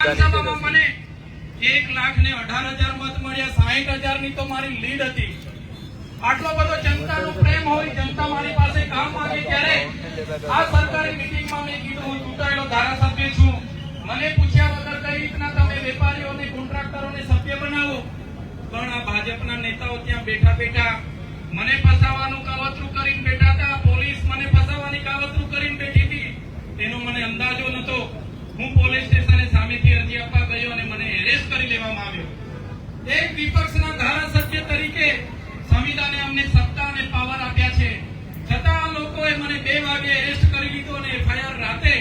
વિધાનસભામાં મને 1,18,000 મત મળ્યા. 60,000 ની તો મારી લીડ હતી. આટલો બધો જનતાનો પ્રેમ હોય, જનતા મારી પાસે કામ માંગે ત્યારે આ સરકારી મીટિંગમાં મેં કીધું હું ચૂંટાયેલો ધારાસભ્ય છું, મને પૂછ્યા વગર કઈ રીતના તમે વેપારીઓને કોન્ટ્રાક્ટરોને સભ્ય બનાવો. પણ આ ભાજપના નેતાઓ ત્યાં બેઠા બેઠા મને ફસાવાનું કાવતરું કરીને બેઠા હતા. પોલીસ મને ફસાવાની કાવતરું કરીને બેઠી હતી. તેનો મને અંદાજો નતો. હું પોલીસ સ્ટેશને સામેથી અરજી આપવા ગયો અને મને એરેસ્ટ કરી લેવામાં આવ્યો. એક વિપક્ષના ધારાસભ્ય તરીકે સંવિધાને અમને સત્તા અને પાવર આપ્યા છે, છતાં આ લોકોએ મને 2 વાગે એરેસ્ટ કરી લીધો અને એફઆઈઆર રાતે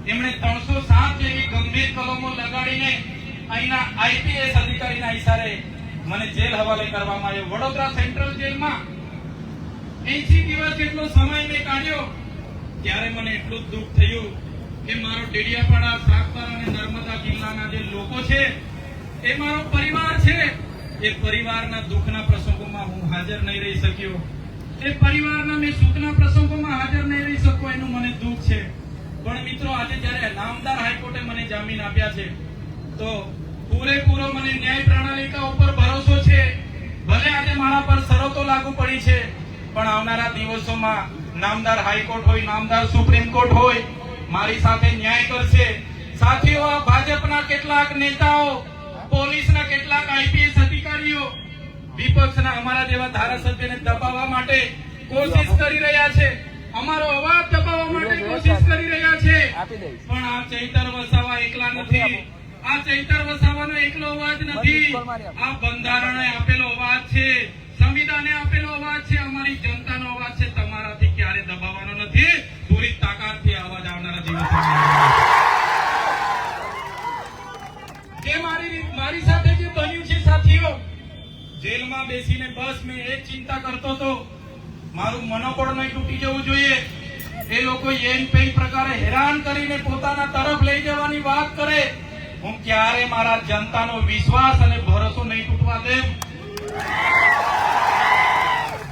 એમણે 307 જેવી ગંભીર કલમો લગાડીને અહીંના આઈપીએસ અધિકારીના ઈશારે મને જેલ હવાલે કરવામાં આવ્યો. વડોદરા સેન્ટ્રલ જેલમાં 80 દિવસ જેટલો સમય મેં કાઢ્યો. ત્યારે મને એટલું જ દુઃખ થયું કે મારો ડેડિયાપાડા, સાગબારા અને નર્મદા જિલ્લાના જે લોકો છે એ મારો પરિવાર છે. એ પરિવારના દુઃખના પ્રસંગોમાં હું હાજર નહીં રહી શક્યો. એ પરિવારના મેં સુખના પ્રસંગોમાં હાજર નહીં રહી શકું, એનું મને દુઃખ છે. પણ મિત્રો, આજે જ્યારે નામદાર હાઈકોર્ટે મને જામીન આપ્યા છે તો પૂરેપૂરો મને ન્યાય પ્રણાલિકા ઉપર ભરોસો છે. ભલે આજે મારા પર શરતો લાગુ પડી છે, પણ આવનારા દિવસોમાં નામદાર હાઈકોર્ટ હોય, નામદાર સુપ્રીમ કોર્ટ હોય, મારી સાથે ન્યાય કરશે. સાથીઓ, આ ભાજપના કેટલાક નેતાઓ, પોલીસના કેટલાક આઈપીએસ અધિકારીઓ વિપક્ષના અમારા જેવા ધારાસભ્યને દબાવવા માટે કોશિશ કરી રહ્યા છે, અમારો અવાજ દબાવવા માટે કોશિશ કરી રહ્યા છે. પણ આ ચૈતર વસાવા એકલા નથી. આ ચૈતર વસાવાનો એકલો અવાજ નથી. આ બંધારણે આપેલો અવાજ છે, સંવિધાને આપેલો અવાજ છે, અમારી જનતાનો અવાજ છે. તમારાથી ક્યારે દબાવવાનો નથી. પૂરી તાકાતથી અવાજ આવનારા દિવસોમાં મારી સાથે જે બન્યું છે સાથીઓ, જેલમાં બેસીને બસ મેં એક ચિંતા કરતો હતો, મારું મનોબળ નહીં તૂટી જવું જોઈએ. એ લોકો એમ કઈ પ્રકારે હેરાન કરીને પોતાના તરફ લઈ જવાની વાત કરે, હું ક્યારે મારા જનતાનો વિશ્વાસ અને ભરોસો નહીં તૂટવા દે.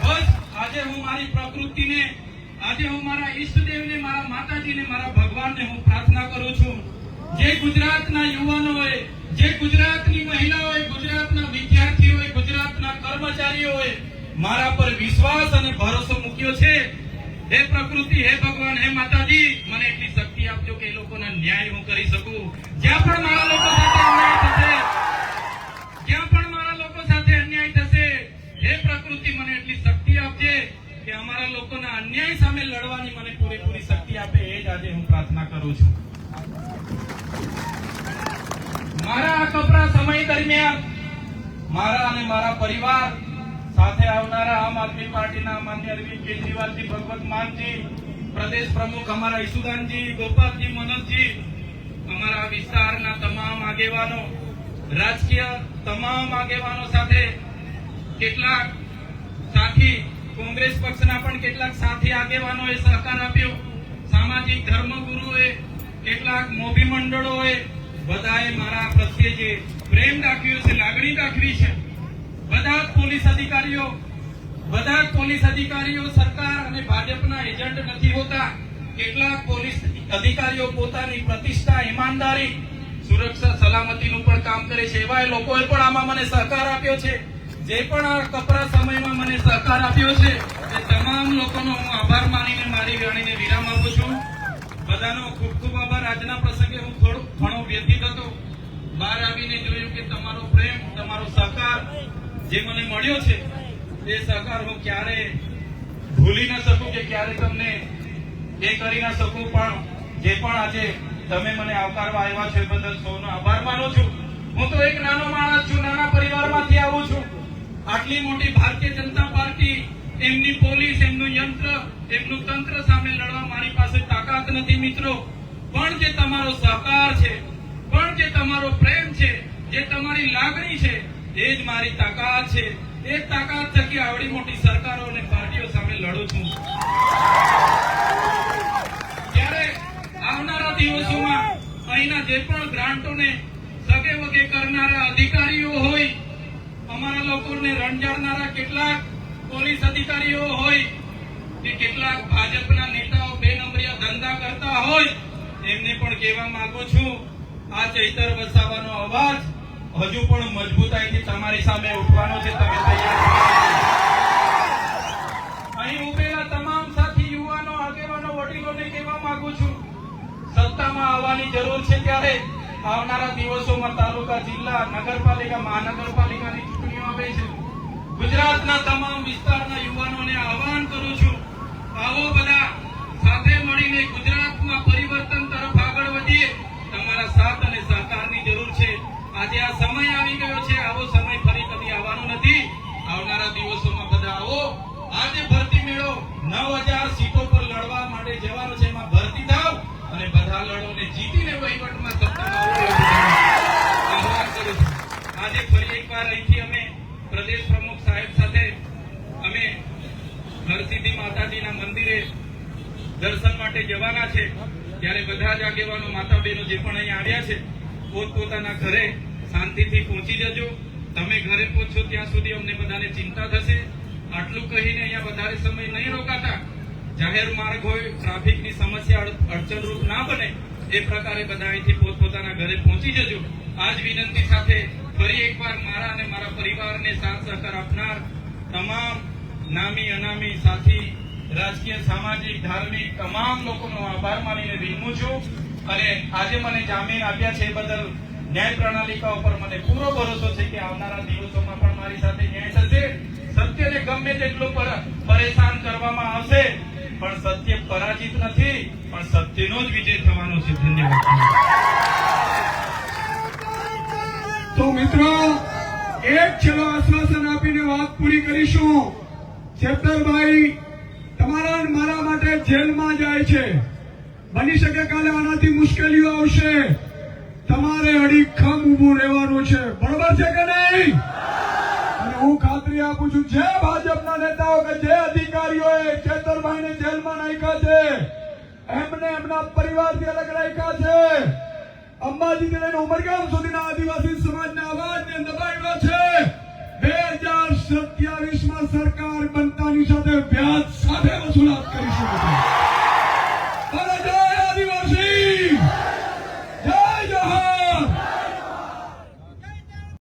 બસ આજે હું મારી પ્રકૃતિને, આજે હું મારા ઈષ્ટદેવને, મારા માતાજીને, મારા ભગવાનને હું પ્રાર્થના કરું છું. જે ગુજરાતના યુવાનોએ, જે ગુજરાતની મહિલાઓએ, ગુજરાતના વિદ્યાર્થીઓએ, ગુજરાતના કર્મચારીઓએ મારા પર વિશ્વાસ અને ભરોસો મૂક્યો છે, હે પ્રકૃતિ, હે ભગવાન, હે માતાજી, મને એટલી શક્તિ આપજો કે એ લોકોના ન્યાય હું કરી શકું. જ્યાં પણ મારા લોકો સાથે અન્યાય થશે, જ્યાં પણ મારા લોકો સાથે અન્યાય થશે, હે પ્રકૃતિ, મને એટલી શક્તિ આપજે કે અમારા લોકોના અન્યાય સામે લડવાની મને પૂરેપૂરી શક્તિ આપે. એ જ આજે હું પ્રાર્થના કરું છું. મારા આ કપરા સમય દરમિયાન મારા અને મારા પરિવાર સાથે આવનારા આમ આદમી પાર્ટીના માન્ય અરવિંદ કેજરીવાલજી, ભગવત માનજી, પ્રદેશ પ્રમુખ અમારા ઈસુદાનજી, ગોપાલજી, મનોજજી, અમારા વિસ્તારના તમામ આગેવાનો, રાજકીય તમામ આગેવાનો સાથે કેટલાક સાથી, કોંગ્રેસ પક્ષના પણ કેટલાક સાથી આગેવાનોએ સહકાર આપ્યો. સામાજિક ધર્મગુરુઓએ, કેટલાક મોભી મંડળોએ, બધાએ મારા પ્રત્યે જે પ્રેમ દાખવ્યો છે, લાગણી દાખવી છે. બધા જ પોલીસ અધિકારીઓ સરકાર અને ભાજપના એજન્ટ નથી હોતા. કેટલાક પોલીસ અધિકારીઓ પોતાની પ્રતિષ્ઠા, ઈમાનદારી, સુરક્ષા, સલામતીનું પણ કામ કરે છે. એવા લોકોએ પણ આમાં મને સહકાર આપ્યો છે. જે પણ આ કપરા સમયમાં મને સહકાર આપ્યો છે, એ તમામ લોકોનો હું આભાર માનીને મારી વાણીને વિરામ આપું છું. બધાનો ખૂબ ખૂબ આભાર. આજના પ્રસંગે હું થોડો ઘણો વ્યથિત હતો. બહાર આવીને જોયું કે તમારો પ્રેમ, તમારો સહકાર જે મને મળ્યો છે, એ સહકાર હું ક્યારે ભૂલી ન શકું કે ક્યારે તમને એ કરી ન શકું. પણ જે પણ આજે તમે મને આવકારવા આવ્યા છો એ બદલ સૌનો આભાર માનું છું. હું તો એક નાનો માણસ છું, નાના પરિવારમાંથી આવું છું. આટલી મોટી ભારતીય જનતા પાર્ટી, એમની પોલીસ, એમનું યંત્ર, એમનું તંત્ર સામે લડવા મારી પાસે તાકાત નથી મિત્રો. પણ જે તમારો સહકાર છે, પણ જે તમારો પ્રેમ છે, જે તમારી લાગણી છે, એ જ મારી તાકાત છે. એ તાકાત થકી આવડી મોટી સરકારો અને પાર્ટીઓ સામે લડું છું. ત્યારે આવનારા દિવસોમાં અહીંના જે પણ ગ્રાન્ટોને સગે વગે કરનારા અધિકારીઓ હોય, અમારા લોકોને રંજાડનારા કેટલાક પોલીસ અધિકારીઓ હોય કે કેટલાક ભાજપના નેતાઓ 2 નંબરિયા ધંધા કરતા હોય, એમને પણ કહેવા માંગુ છું આ ચૈતર વસાવાનો અવાજ હજુ પણ મજબૂતાઈથી તમારી સામે ઉઠવાનો છે. તમે તૈયાર છો? અહીં ઉભેલા તમામ સાથી યુવાનો, આગેવાનો, વડીલોને કહેવા માંગુ છું, સત્તામાં આવવાની જરૂર છે ત્યારે આવનારા દિવસોમાં તાલુકા, જિલ્લા, નગરપાલિકા, મહાનગરપાલિકાની ચૂંટણીઓ આવે છે. ગુજરાતના તમામ વિસ્તારના યુવાનોને આહવાન કરું છું, આવો બધા સાથે મળીને ગુજરાતમાં પરિવર્તન તરફ આગળ વધીએ. તમારા સાથ અને સહકારની જરૂર છે. આજે આ સમય આવી ગયો છે, આવો સમય ફરી કદી આવવાનો નથી. આવનારા દિવસોમાં બધા આવો. આજે ભરતી મેળો 9000 સીટો પર લડવા માટે જવાનો છે. એમાં ભરતી થાવ અને બધા લડોને જીતીને વહીવટમાં સત્તામાં આહવાન કરું છું. આજે ફરી એકવાર અહીંથી અમે પ્રદેશ પ્રમુખ સાહેબ સાથે અમે હરસિદ્ધિ માતાજીના મંદિરે દર્શન માટે જવાના છે. ત્યારે બધા જ આગેવાનો, માતા બહેનો જે પણ અહીંયા આવ્યા છે, પોતપોતાના ઘરે શાંતિથી પહોંચી જજો. તમે ઘરે પહોંચો ત્યાં સુધી અમને બધાને ચિંતા થશે. આટલું કહીને અહીંયા વધારે સમય નહીં રોકાતા. જાહેર માર્ગ હોય, ટ્રાફિકની સમસ્યા અડચણરૂપ ના બને એ પ્રકારે બધા અહીંથી પોતપોતાના ઘરે પહોંચી જજો. આ જ વિનંતી સાથે ફરી એકવાર મારા અને મારા પરિવારને સાથ સહકાર આપનાર તમામ નામી અનામી સાથી, રાજકીય, સામાજિક, ધાર્મિક તમામ લોકોનો આભાર માનીને વિનમું છું. અને આજે મને જામીન આપ્યા છે એ બદલ ન્યાય પ્રણાલિકા ઉપર મને પૂરો ભરોસો છે કે આવનારા દિવસોમાં પણ મારી સાથે ન્યાય થશે. સત્યને ગમે તેટલું પરેશાન કરવામાં આવશે, પણ સત્ય પરાજિત નથી, પણ સત્યનો જ વિજય થવાનો છે. ધન્યવાદ. તો મિત્રો, એક છેલ્લો આશ્વાસન આપીને વાત પૂરી કરીશું. ચેતરભાઈ તમારા અને મારા માટે જેલમાં જાય છે. બની શકે કાલે આનાથી મુશ્કેલીઓ આવશે. તમારે અડીખમ ઊભું રહેવાનું છે. બરોબર છે કે નહીં? અને હું ખાતરી આપું છું, જે ભાજપના નેતાઓ કે જે અધિકારીઓએ ચેતરભાઈને જેલમાં નાખ્યા છે, એમને એમના પરિવારથી અલગ રાખ્યા છે. અંબાજીથી લઈને ઉમરગામ સુધીના આદિવાસી સમાજના અવાજને દબાવ્યો છે. 2027માં સરકાર બનતાની સાથે વ્યાજ સાથે વસૂલાત કરીશું.